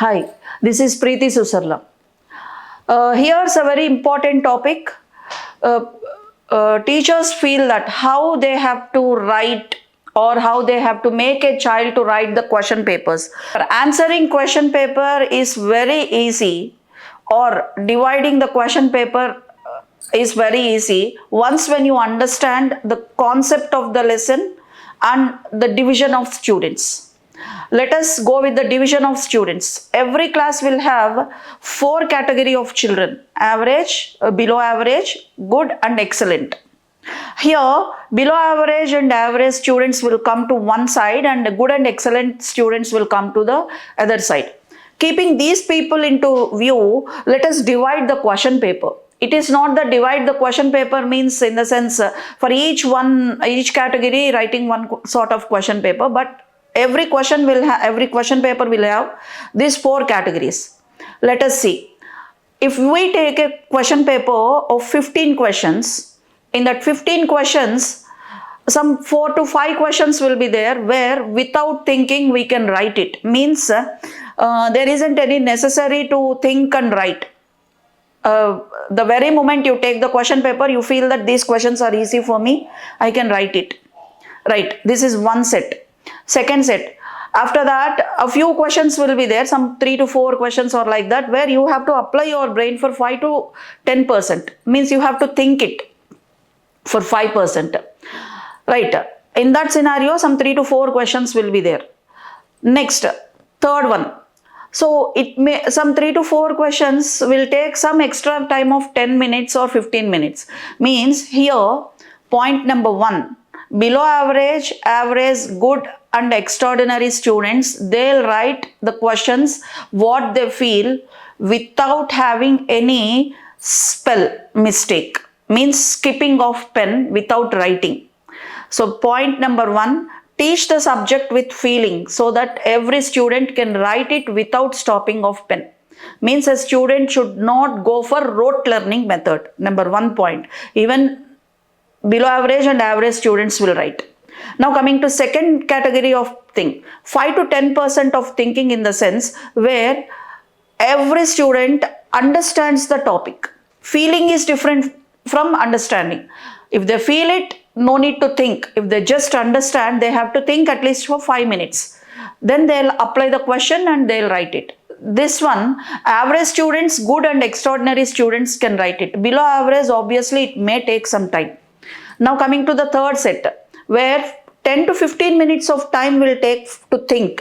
Hi, this is Preeti Susarla. Here's a very important topic. Uh, Teachers feel that how they have to write or how they have to make a child to write the question papers. Answering question paper is very easy, or dividing the question paper is very easy once when you understand the concept of the lesson and the division of students. Let us go with the division of students. Every class will have four category of children: average, below average, good and excellent. Here, below average and average students will come to one side and good and excellent students will come to the other side. Keeping these people into view, let us divide the question paper. It is not that divide the question paper means in the sense for each category writing one sort of question paper, but every question paper will have these four categories. Let us see. If we take a question paper of 15 questions, in that 15 questions, some 4 to 5 questions will be there where without thinking we can write it. Means there isn't any necessary to think and write. The very moment you take the question paper, you feel that these questions are easy for me, I can write it. Right, this is one set. Second set, after that a few questions will be there, some 3 to 4 questions or like that, where you have to apply your brain for 5 to 10%. Means you have to think it for 5%. Right, in that scenario some 3 to 4 questions will be there. Next, third one. So it may some 3 to 4 questions will take some extra time of 10 minutes or 15 minutes. Means here point number 1, below average, average, good and extraordinary students, they'll write the questions what they feel without having any spell mistake. Means skipping of pen without writing. So point number 1, teach the subject with feeling so that every student can write it without stopping of pen. Means a student should not go for rote learning method. Number 1 point. Even below average and average students will write. Now coming to second category of thing, 5 to 10% of thinking, in the sense where every student understands the topic. Feeling is different from understanding. If they feel it, no need to think. If they just understand, they have to think at least for 5 minutes. Then they'll apply the question and they'll write it. This one, average students, good and extraordinary students can write it. Below average, obviously it may take some time. Now coming to the third set, where 10 to 15 minutes of time will take to think.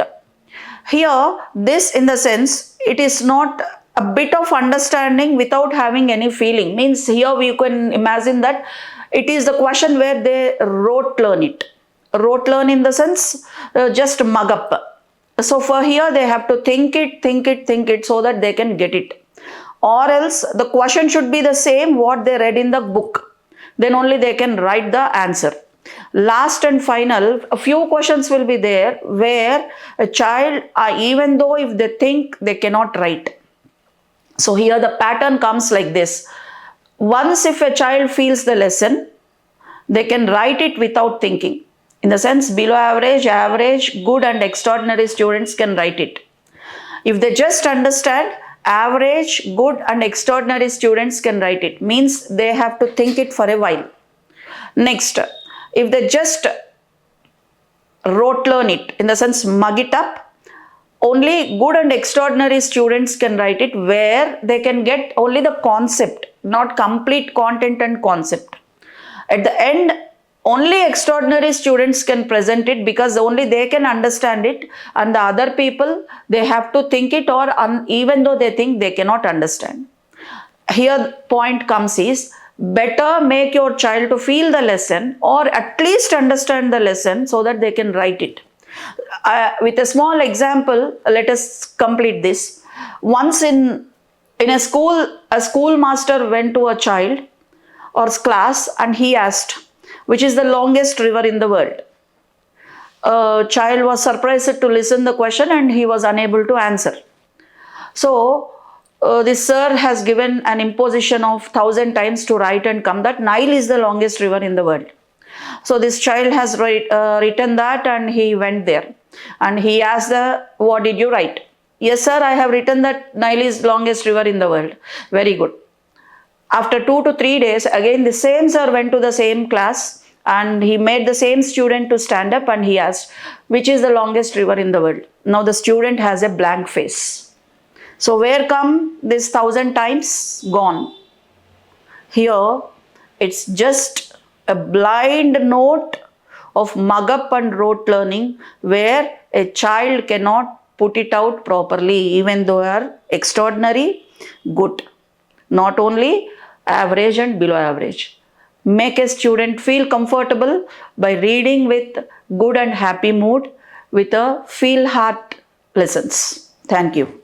Here, this in the sense, it is not a bit of understanding without having any feeling. Means here we can imagine that it is the question where they rote learn it. Rote learn in the sense, just mug up. So for here they have to think it so that they can get it. Or else the question should be the same what they read in the book. Then only they can write the answer. Last and final, a few questions will be there where a child, even though if they think, they cannot write. So here the pattern comes like this. Once if a child feels the lesson, they can write it without thinking. In the sense, below average, average, good and extraordinary students can write it. If they just understand, average, good and extraordinary students can write it. Means they have to think it for a while. Next, if they just rote learn it, in the sense mug it up, only good and extraordinary students can write it, where they can get only the concept, not complete content and concept. At the end, only extraordinary students can present it, because only they can understand it, and the other people, they have to think it, or even though they think, they cannot understand. Here point comes is, better make your child to feel the lesson or at least understand the lesson so that they can write it. With a small example, let us complete this. Once in a school master went to a child or class and he asked, which is the longest river in the world? A child was surprised to listen the question and he was unable to answer. So this sir has given an imposition of 1,000 times to write and come that Nile is the longest river in the world. So this child has written that and he went there and he asked what did you write? Yes, sir, I have written that Nile is longest river in the world. Very good. After 2 to 3 days, again the same sir went to the same class and he made the same student to stand up and he asked, which is the longest river in the world? Now the student has a blank face. So where come this 1,000 times? Gone. Here, it's just a blind note of mug up and rote learning where a child cannot put it out properly, even though they are extraordinary, good. Not only average and below average. Make a student feel comfortable by reading with good and happy mood with a feel heart lessons. Thank you.